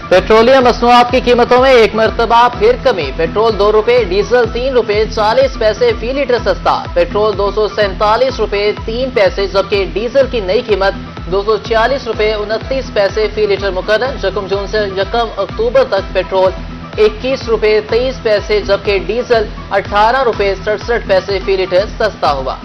Petroleum मसनूआत की कीमतों में एक मरतबा फिर कमी। पेट्रोल 2 रुपए, डीजल 3 रुपए 40 पैसे फी लीटर सस्ता। पेट्रोल 247 रुपए 3 पैसे, जबकि डीजल की नई कीमत 246 रुपए 29 पैसे फी लीटर मुकर्रर। 1 जून से 1 अक्टूबर तक पेट्रोल 21 रुपए 23 पैसे, जबकि डीजल 18 रुपए 67 पैसे फी लीटर सस्ता हुआ।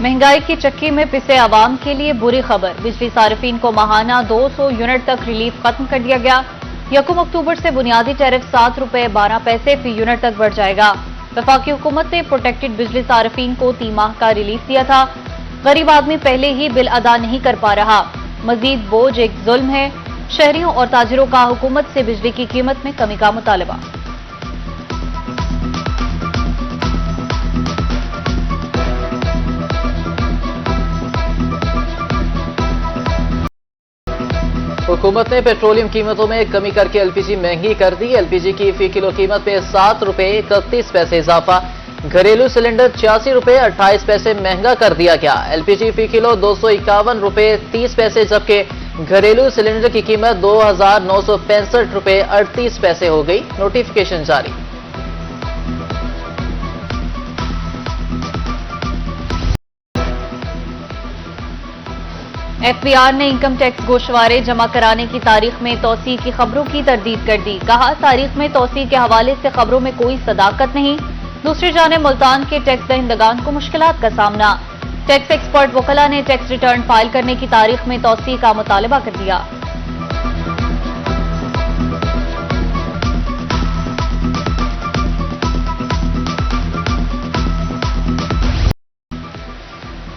महंगाई की चक्की में पिसे आवाम के लिए बुरी खबर। बिजली सार्फिन को माहाना 200 यूनिट तक रिलीफ खत्म कर दिया गया। 1 अक्टूबर से बुनियादी टैरिफ 7 रुपए 12 पैसे फी यूनिट तक बढ़ जाएगा। वफाकी हुकूमत ने प्रोटेक्टेड बिजली सार्फिन को 3 माह का रिलीफ दिया था। गरीब आदमी पहले ही बिल अदा नहीं कर पा रहा। मजीद बोझ एक जुल्म है। शहरियों और ताजिरों का हुकूमत से बिजली की कीमत में कमी का मुतालबा। हुकूमत ने पेट्रोलियम कीमतों में कमी करके एलपीजी महंगी कर दी। एलपीजी की फी किलो कीमत में 7 रुपए 31 पैसे इजाफा। घरेलू सिलेंडर 86 रुपए 28 पैसे महंगा कर दिया गया। एलपीजी फी किलो 251 रुपए 30 पैसे, जबकि घरेलू सिलेंडर की कीमत 2965 रुपए 38 पैसे हो गई। नोटिफिकेशन जारी। एफबीआर ने इनकम टैक्स गोशवारे जमा कराने की तारीख में तोसी की खबरों की तरदीद कर दी। कहा, तारीख में तोसी के हवाले से खबरों में कोई सदाकत नहीं। दूसरी जानिब मुल्तान के टैक्स दहिंदगान को मुश्किलात का सामना। टैक्स एक्सपर्ट वकला ने टैक्स रिटर्न फाइल करने की तारीख में तोसी का मुतालबा कर दिया।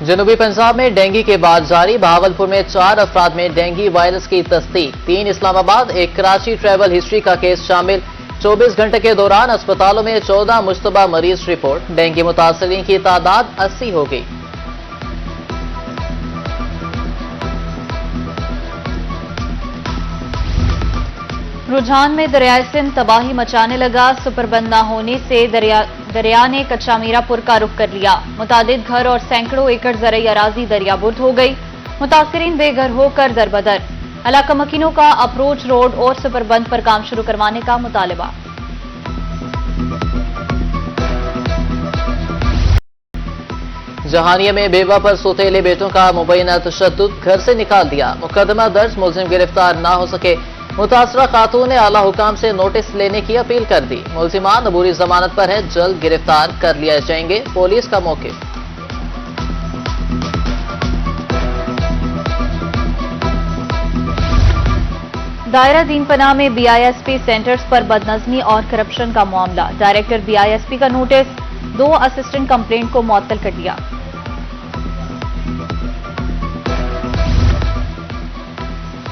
जनूबी पंजाब में डेंगू के बाद जारी। बहावलपुर में 4 अफराद में डेंगू वायरस की तस्दीक। 3 इस्लामाबाद, 1 कराची ट्रैवल हिस्ट्री का केस शामिल। 24 घंटे के दौरान अस्पतालों में 14 मुश्तबा मरीज रिपोर्ट। डेंगू मुतासरीन की तादाद 80 हो गई। रुझान में दरियाए सिंध तबाही मचाने लगा। सुपरबंद न होने से दरिया ने कच्चा मीरापुर का रुख कर लिया। मुतादिद घर और सैकड़ों एकड़ ज़रई अराजी दरियाबुर्द हो गई। मुतासिरीन बेघर होकर दरबदर। इलाका मकीनों का अप्रोच रोड और सुपरबंद पर काम शुरू करवाने का मुतालबा। जहानिया में बेवा पर सोतेले बेटों का मुबैना तशद्दुद, घर से निकाल दिया। मुकदमा दर्ज, मुलजिम गिरफ्तार ना हो सके। मुतासरा खातून ने आला हुकाम से नोटिस लेने की अपील कर दी। मुलजिमान अबूरी जमानत पर है, जल्द गिरफ्तार कर लिया जाएंगे। पुलिस का मौक़िफ़। दायरा दीन पनाह में बीआईएसपी सेंटर्स पर बदनज़मी और करप्शन का मामला। डायरेक्टर बीआईएसपी का नोटिस, 2 असिस्टेंट कंप्लेंट को मुअत्तल कर दिया।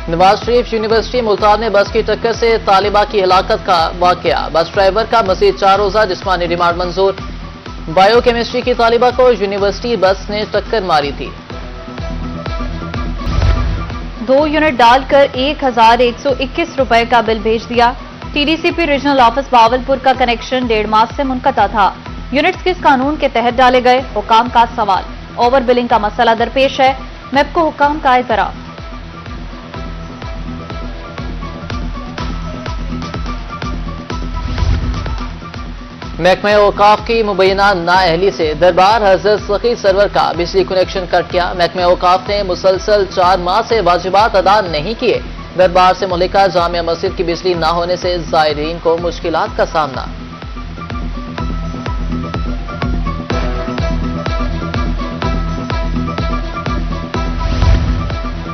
नवाज शरीफ यूनिवर्सिटी मुल्तान में बस की टक्कर से तालिबा की हिलाकत का वाकया। बस ड्राइवर का मज़ीद 4 रोज़ा जिस्मानी रिमांड मंजूर। बायोकेमिस्ट्री की तालिबा को यूनिवर्सिटी बस ने टक्कर मारी थी। 2 यूनिट डालकर 1121 रुपए का बिल भेज दिया। टीडीसीपी रीजनल ऑफिस बहावलपुर का कनेक्शन 1.5 माह से मुनक़ता था। यूनिट्स किस कानून के तहत डाले गए? हुकाम का सवाल। ओवर बिलिंग का मसला दरपेश है। मेपको हुकाम का एतराफ। महकमा औकाफ की मुबैना नाअहली से दरबार हजरत सखी सरवर का बिजली कनेक्शन कट किया। महकमा औकाफ ने मुसलसल 4 माह से वाजिबात अदा नहीं किए। दरबार से मुल्लिका जामिया मस्जिद की बिजली न होने से ज़ायरीन को मुश्किलात का सामना।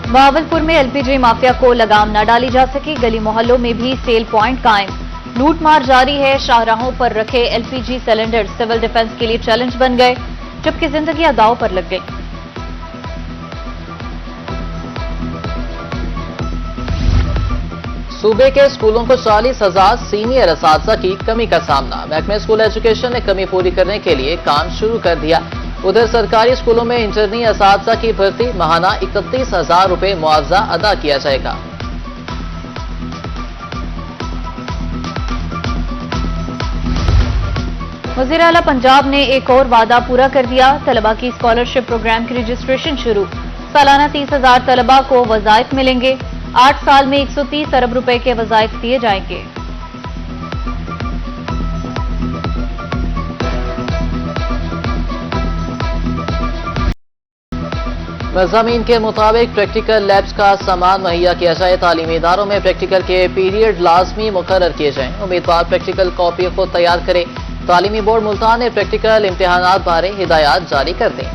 बहावलपुर में एलपीजी माफिया को लगाम न डाली जा सकी। गली मोहल्लों में भी सेल प्वाइंट कायम। लूटमार जारी है। शाहराहों पर रखे एलपीजी सिलेंडर सिविल डिफेंस के लिए चैलेंज बन गए, जबकि जिंदगी दांव पर लग गई। सूबे के स्कूलों को 40,000 सीनियर असातिज़ा की कमी का सामना। महकमे स्कूल एजुकेशन ने कमी पूरी करने के लिए काम शुरू कर दिया। उधर सरकारी स्कूलों में इंटरनी असातिज़ा की भर्ती, माहाना 31,000 रुपए मुआवजा अदा किया जाएगा। वज़ीर आला पंजाब ने एक और वादा पूरा कर दिया। तलबा की स्कॉलरशिप प्रोग्राम की रजिस्ट्रेशन शुरू। सालाना 30,000 तलबा को वज़ाइफ मिलेंगे। 8 साल में 130 अरब रुपए के वज़ाइफ दिए जाएंगे। मज़ामीन के मुताबिक प्रैक्टिकल लैब्स का सामान मुहैया किया जाए। तालीमी इदारों में प्रैक्टिकल के पीरियड लाजमी मुकर्रर किए जाएं। उम्मीदवार प्रैक्टिकल कॉपी खुद तैयार करें। तालीमी बोर्ड मुल्तान ने प्रैक्टिकल इम्तिहानात बारे हिदायत जारी कर दी।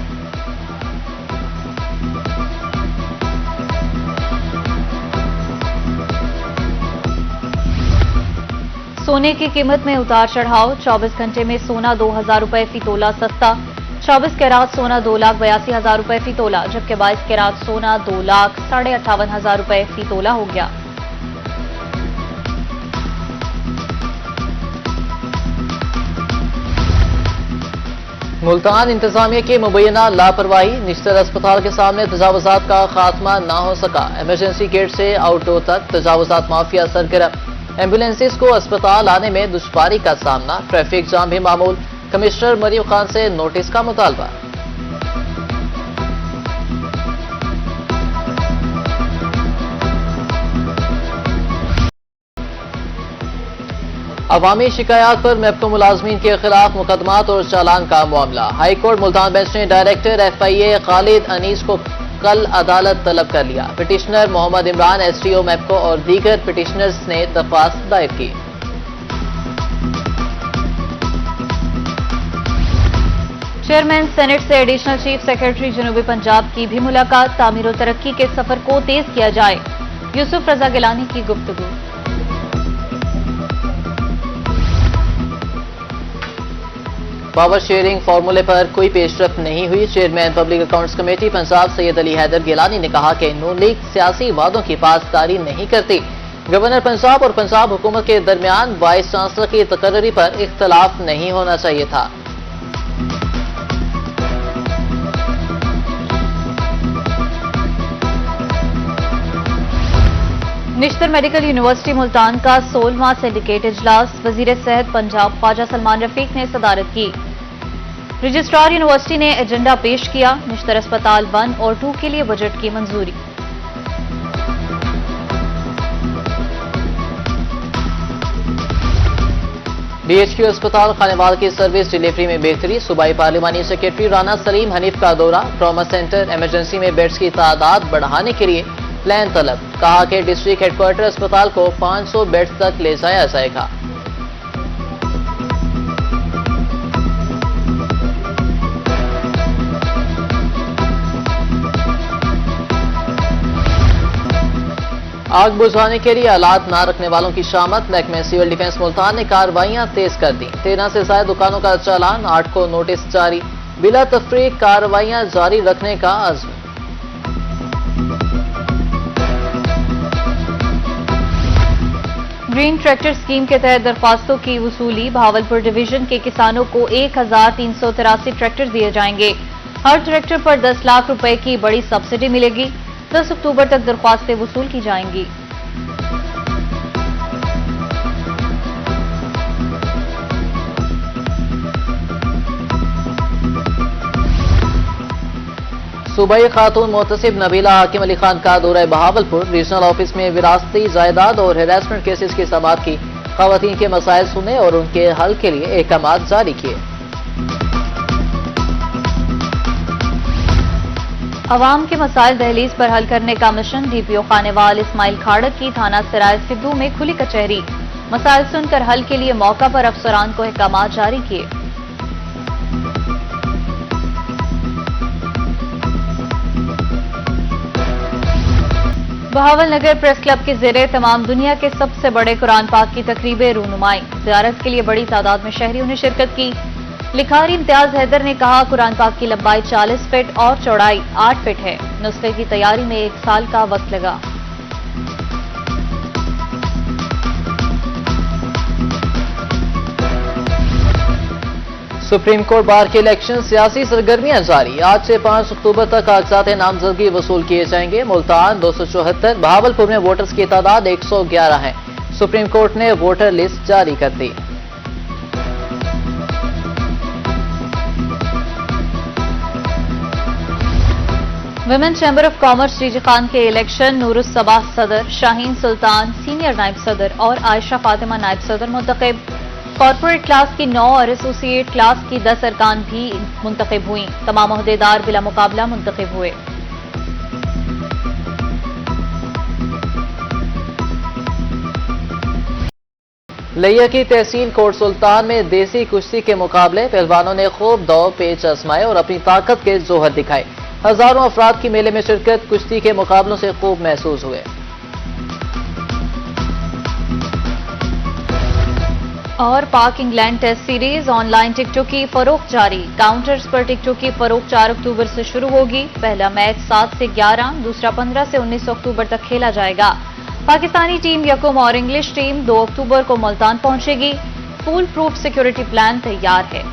सोने की कीमत में उतार चढ़ाव। 24 घंटे में सोना 2,000 रुपए फी तोला सस्ता। 24 कैरात सोना 2,82,000 रुपए फी तोला, जबकि 22 कैरात सोना 2,58,500 रुपए फी तोला हो गया। मुल्तान इंतजामिया की मुबैना लापरवाही। निश्तर अस्पताल के सामने तजावुजात का खात्मा न हो सका। इमरजेंसी गेट से आउटडोर तक तजावुजात माफिया सरगर्म। एम्बुलेंसेस को अस्पताल आने में दुश्वारी का सामना। ट्रैफिक जाम भी मामूल। कमिश्नर मरियम खान से नोटिस का मुतालबा। अवामी शिकायत पर मेपको मुलाजमीन के खिलाफ मुकदमात और चालान का मामला। हाई कोर्ट मुल्तान बेंच ने डायरेक्टर FIA खालिद अनीस को कल अदालत तलब कर लिया। पिटिशनर मोहम्मद इमरान STO मेपको और दीगर पिटिशनर्स ने दरख्वास्त दायर की। चेयरमैन सेनेट से एडिशनल चीफ सेक्रेटरी जनूबी पंजाब की भी मुलाकात। तामीर और तरक्की के सफर को तेज किया जाए। यूसुफ रजा गिलानी की गुफ्तगू। पावर शेयरिंग फार्मूले पर कोई पेशरफ नहीं हुई। Chairman public accounts committee Punjab Syed Ali Haider Gilani ने कहा कि नून लीग सियासी वादों की पासदारी नहीं करती। गवर्नर पंजाब और पंजाब हुकूमत के दरमियान वाइस चांसलर की तकर्री पर इख्तलाफ नहीं होना चाहिए था। निश्तर मेडिकल यूनिवर्सिटी मुल्तान का 16वां सिंडिकेट इजलास वजीर सेहत पंजाब ख्वाजा सलमान रफीक ने सदारत की। रजिस्ट्रार यूनिवर्सिटी ने एजेंडा पेश किया। निश्तर अस्पताल 1 और 2 के लिए बजट की मंजूरी। DHQ अस्पताल खानेवाल की सर्विस डिलीवरी में बेहतरी। सूबाई पार्लिमानी सेक्रेटरी राना सलीम हनीफ का दौरा। ट्रॉमा सेंटर इमरजेंसी में बेड्स की तादाद बढ़ाने के लिए प्लान तलब। कहा कि डिस्ट्रिक्ट हेडक्वार्टर अस्पताल को 500 बेड्स तक ले जाया जाएगा। आग बुझाने के लिए आलात न रखने वालों की शामत। महकमे सिविल डिफेंस मुल्तान ने कार्रवाइयां तेज कर दी। 13 से ज्यादा दुकानों का चालान। 8 को नोटिस जारी। बिला तफरीक कार्रवाइयां जारी रखने का अज़्म। ग्रीन ट्रैक्टर स्कीम के तहत दरख्वास्तों की वसूली। भावलपुर डिवीजन के किसानों को 1,383 ट्रैक्टर दिए जाएंगे। हर ट्रैक्टर पर 10 लाख रुपए की बड़ी सब्सिडी मिलेगी। 10 अक्टूबर तक दरख्वास्तें वसूल की जाएंगी। सूबाई खातून मोहतसिब नबीला हाकिम अली खान का दौरा बहावलपुर। रीजनल ऑफिस में विरासती जायदाद और हैरेसमेंट केसेस की समाअत की। खवातीन के मसाइल सुने और उनके हल के लिए अहकाम जारी किए। अवाम के मसाइल दहलीज पर हल करने का मिशन। DPO खानेवाल इस्माइल खाड़क की थाना सराय सिद्धू में खुली कचहरी। मसाइल सुनकर हल के लिए मौका पर अफसरान को अहकाम जारी किए। बहावलनगर प्रेस क्लब के ज़ेरे तमाम दुनिया के सबसे बड़े कुरान पाक की तकरीबें रूनुमाई। ज़ियारत के लिए बड़ी तादाद में शहरियों ने शिरकत की। लिखारी इम्तियाज हैदर ने कहा, कुरान पाक की लंबाई 40 फीट और चौड़ाई 8 फीट है। नुस्खे की तैयारी में 1 साल का वक्त लगा। सुप्रीम कोर्ट बार के इलेक्शन सियासी सरगर्मियां जारी। आज से 5 अक्टूबर तक कागजात नामजदगी वसूल किए जाएंगे। मुल्तान 274, बहावलपुर में वोटर्स की तादाद 111 है। सुप्रीम कोर्ट ने वोटर लिस्ट जारी कर दी। Women chamber of commerce DG Khan के इलेक्शन नूरुस सबाह सदर, शाहीन सुल्तान सीनियर नायब सदर और आयशा फातिमा नायब सदर मुंतखब। कॉर्पोरेट क्लास की 9 और एसोसिएट क्लास की 10 अरकान भी मुंतखब हुई। तमाम ओहदेदार बिला मुकाबला मुंतखब हुए। लिया की तहसील कोट सुल्तान में देसी कुश्ती के मुकाबले पहलवानों ने खूब दौड़ पेच आजमाए और अपनी ताकत के जोहर दिखाए। हजारों अफराद की मेले में शिरकत कुश्ती के मुकाबलों से खूब महसूस हुए। और पाक इंग्लैंड टेस्ट सीरीज ऑनलाइन टिकटों की फरोख्त जारी। काउंटर्स पर टिकटों की फरोख्त 4 अक्टूबर से शुरू होगी। पहला मैच 7 से 11, दूसरा 15 से 19 अक्टूबर तक खेला जाएगा। पाकिस्तानी टीम यकम और इंग्लिश टीम 2 अक्टूबर को मुल्तान पहुंचेगी। फूल प्रूफ सिक्योरिटी प्लान तैयार है।